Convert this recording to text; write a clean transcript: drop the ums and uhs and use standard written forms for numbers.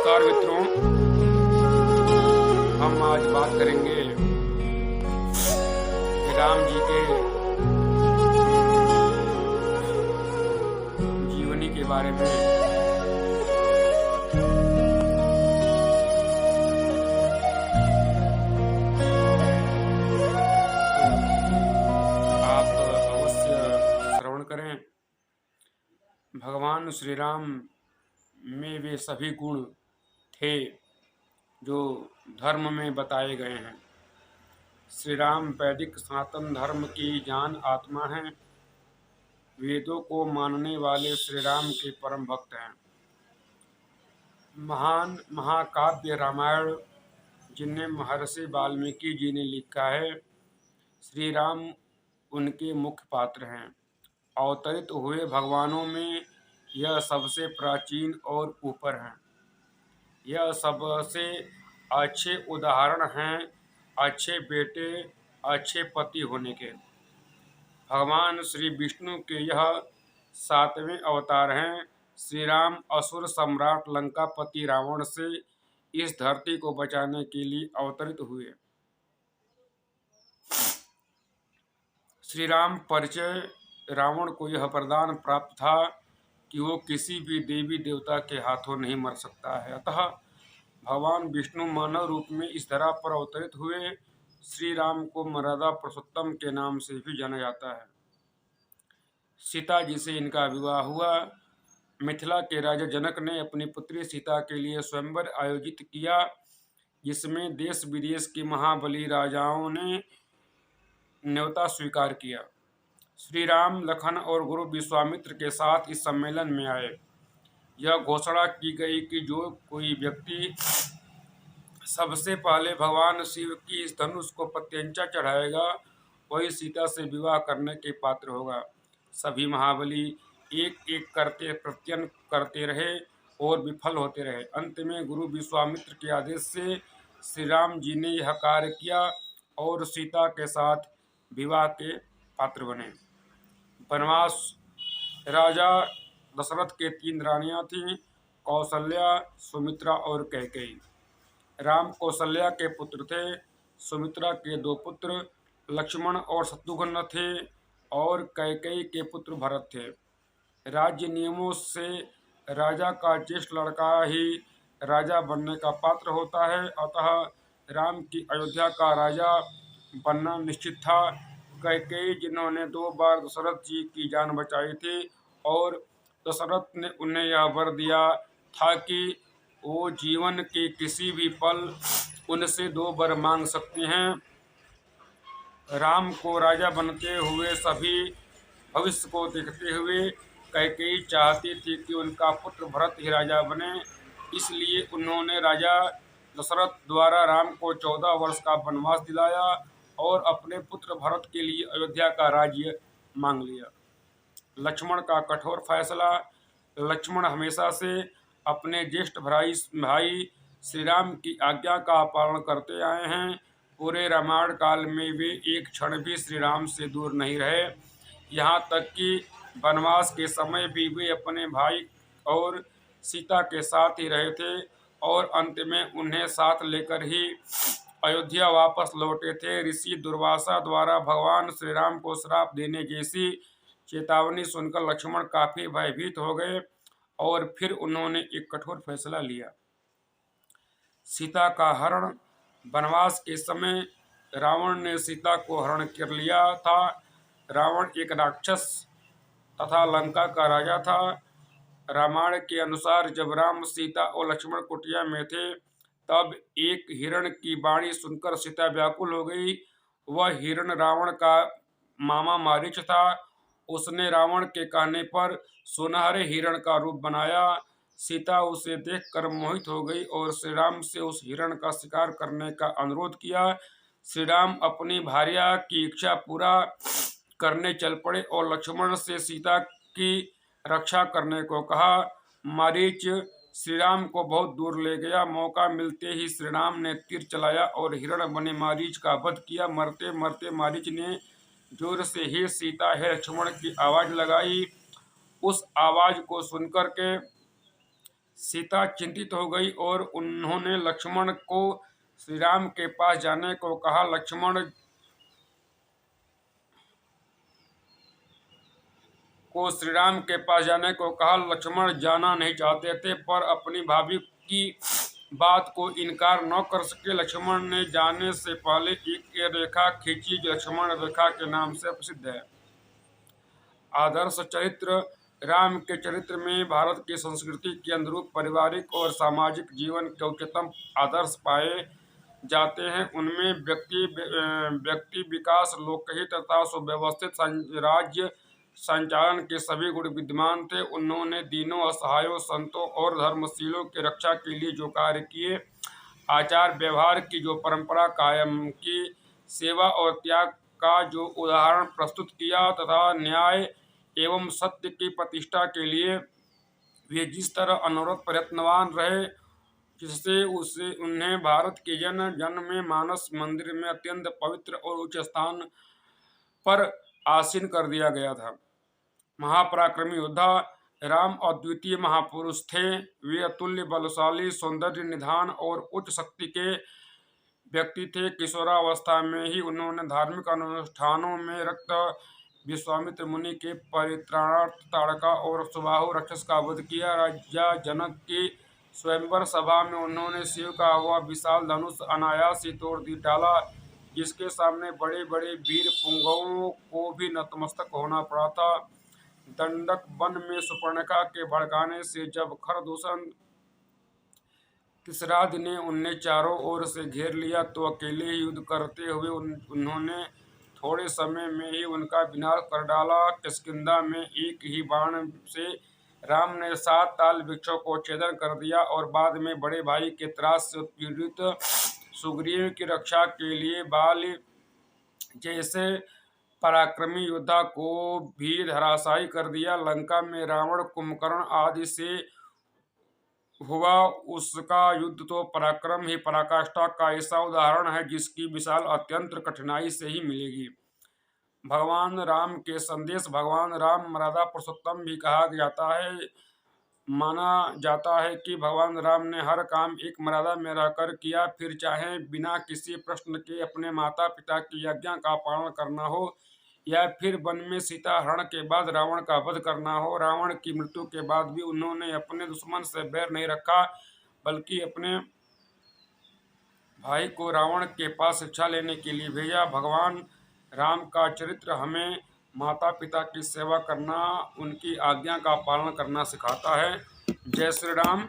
नमस्कार मित्रों, हम आज बात करेंगे राम जी के जीवनी के बारे में। आप अवश्य श्रवण करें। भगवान श्री राम में वे सभी गुण थे जो धर्म में बताए गए हैं। श्री राम वैदिक सनातन धर्म की जान आत्मा हैं। वेदों को मानने वाले श्री राम के परम भक्त हैं। महान महाकाव्य रामायण, जिन्हें महर्षि वाल्मीकि जी ने लिखा है, श्री राम उनके मुख्य पात्र हैं। अवतरित हुए भगवानों में यह सबसे प्राचीन और ऊपर हैं। यह सबसे अच्छे उदाहरण हैं अच्छे बेटे, अच्छे पति होने के। भगवान श्री विष्णु के यह 7वें अवतार हैं। श्री राम असुर सम्राट लंकापति रावण से इस धरती को बचाने के लिए अवतरित हुए। श्री राम परिचय रावण को यह वरदान प्राप्त था कि वो किसी भी देवी देवता के हाथों नहीं मर सकता है। अतः भगवान विष्णु मानव रूप में इस धरा पर अवतरित हुए। श्री राम को मर्यादा पुरुषोत्तम के नाम से भी जाना जाता है। सीता जी से इनका विवाह हुआ। मिथिला के राजा जनक ने अपनी पुत्री सीता के लिए स्वयंवर आयोजित किया, जिसमें देश विदेश के महाबली राजाओं ने न्योता स्वीकार किया। श्री राम लखन और गुरु विश्वामित्र के साथ इस सम्मेलन में आए। यह घोषणा की गई कि जो कोई व्यक्ति सबसे पहले भगवान शिव की इस धनुष को प्रत्यंचा चढ़ाएगा, वही सीता से विवाह करने के पात्र होगा। सभी महाबली एक एक करते प्रत्ययन करते रहे और विफल होते रहे। अंत में गुरु विश्वामित्र के आदेश से श्री राम जी ने यह कार्य किया और सीता के साथ विवाह के पात्र बने। वनवास। राजा दशरथ के 3 रानियां थीं, कौशल्या, सुमित्रा और कैकेयी। राम कौशल्या के पुत्र थे। सुमित्रा के 2 पुत्र लक्ष्मण और शत्रुघ्न थे और कैकेयी के पुत्र भरत थे। राज्य नियमों से राजा का ज्येष्ठ लड़का ही राजा बनने का पात्र होता है। अतः राम की अयोध्या का राजा बनना निश्चित था। कैकेयी, जिन्होंने 2 बार दशरथ जी की जान बचाई थी, और दशरथ ने उन्हें यह वर दिया था कि वो जीवन के किसी भी पल उनसे 2 वर मांग सकते हैं। राम को राजा बनते हुए सभी भविष्य को देखते हुए कैकेयी चाहती थी कि उनका पुत्र भरत ही राजा बने। इसलिए उन्होंने राजा दशरथ द्वारा राम को 14 वर्ष का वनवास दिलाया और अपने पुत्र भरत के लिए अयोध्या का राज्य मांग लिया। लक्ष्मण का कठोर फैसला। लक्ष्मण हमेशा से अपने ज्येष्ठ भाई श्री राम की आज्ञा का पालन करते आए हैं। पूरे रामायण काल में वे एक क्षण भी श्री राम से दूर नहीं रहे। यहाँ तक कि वनवास के समय भी वे अपने भाई और सीता के साथ ही रहे थे और अंत में उन्हें साथ लेकर ही अयोध्या वापस लौटे थे। ऋषि दुर्वासा द्वारा भगवान श्री राम को श्राप देने जैसी चेतावनी सुनकर लक्ष्मण काफी भयभीत हो गए और फिर उन्होंने एक कठोर फैसला लिया। सीता का हरण। वनवास के समय रावण ने सीता को हरण कर लिया था। रावण एक राक्षस तथा लंका का राजा था। रामायण के अनुसार जब राम, सीता और लक्ष्मण कुटिया में थे, तब एक हिरण की वाणी सुनकर सीता व्याकुल हो गई। वह हिरण रावण का मामा मारीच था। उसने रावण के कहने पर सुनहरे हिरण का रूप बनाया। सीता उसे देखकर मोहित हो गई और श्री राम से उस हिरण का शिकार करने का अनुरोध किया। श्री राम अपनी भार्या की इच्छा पूरा करने चल पड़े और लक्ष्मण से सीता की रक्षा करने को कहा। मारीच श्री राम को बहुत दूर ले गया। मौका मिलते ही श्री राम ने तीर चलाया और हिरण बने मारीच का वध किया। मरते मरते मारीच ने जोर से हे सीता, हे लक्ष्मण की आवाज लगाई। उस आवाज को सुनकर के सीता चिंतित हो गई और उन्होंने लक्ष्मण को श्री राम के पास जाने को कहा। लक्ष्मण जाना नहीं चाहते थे, पर अपनी भाभी की बात को इनकार न कर सके। लक्ष्मण ने जाने से पहले एक रेखा खींची जो लक्ष्मण रेखा के नाम से प्रसिद्ध है। आदर्श चरित्र। राम के चरित्र में भारत की संस्कृति के अनुरूप पारिवारिक और सामाजिक जीवन के उच्चतम आदर्श पाए जाते हैं। उनमें व्यक्ति विकास, लोकहित तथा सुव्यवस्थित राज्य संचालन के सभी गुण विद्यमान थे। उन्होंने दीनों, असहायों, संतों और धर्मशीलों की रक्षा के लिए जो कार्य किए, आचार व्यवहार की जो परंपरा कायम की, सेवा और त्याग का जो उदाहरण प्रस्तुत किया तथा न्याय एवं सत्य की प्रतिष्ठा के लिए वे जिस तरह अनवरत प्रयत्नवान रहे, जिससे उन्हें भारत के जन में मानस मंदिर में अत्यंत पवित्र और उच्च स्थान पर आसीन कर दिया गया था। महापराक्रमी योद्धा। राम अद्वितीय महापुरुष थे। वे अतुल्य बलशाली, सौंदर्य निधान और उच्च शक्ति के व्यक्ति थे। किशोरावस्था में ही उन्होंने धार्मिक अनुष्ठानों में रक्त विश्वामित्र मुनि के परित्राणार्थ ताड़का और सुबाहु राक्षस का वध किया। राजा जनक की स्वयंवर सभा में उन्होंने शिव का हुआ विशाल धनुष अनायास ही तोड़ डाला, जिसके सामने बड़े बड़े वीर पुंगवों को भी नतमस्तक होना पड़ा था। दंडक वन में सुपर्णखा के भड़काने से जब खरदूषण तिसराद ने उन्हें चारों ओर से घेर लिया, तो अकेले ही युद्ध करते हुए उन्होंने थोड़े समय में ही उनका विनाश कर डाला। किष्किंधा में एक ही बाण से राम ने 7 ताल वृक्षों को छेदन कर दिया और बाद में बड़े भाई के त्रास से उत्पीड़ित सुग्रीव की रक्षा के लिए बाल जैसे पराक्रमी योद्धा को भी धराशायी कर दिया। लंका में रावण, कुंभकर्ण आदि से हुआ उसका युद्ध तो पराक्रम ही पराकाष्ठा का ऐसा उदाहरण है जिसकी मिसाल अत्यंत कठिनाई से ही मिलेगी। भगवान राम के संदेश। भगवान राम मर्यादा पुरुषोत्तम भी कहा जाता है। माना जाता है कि भगवान राम ने हर काम एक मर्यादा में रहकर किया, फिर चाहे बिना किसी प्रश्न के अपने माता पिता की आज्ञा का पालन करना हो, या फिर वन में सीता हरण के बाद रावण का वध करना हो। रावण की मृत्यु के बाद भी उन्होंने अपने दुश्मन से बैर नहीं रखा, बल्कि अपने भाई को रावण के पास शिक्षा लेने के लिए भेजा। भगवान राम का चरित्र हमें माता पिता की सेवा करना, उनकी आज्ञा का पालन करना सिखाता है। जय श्री राम।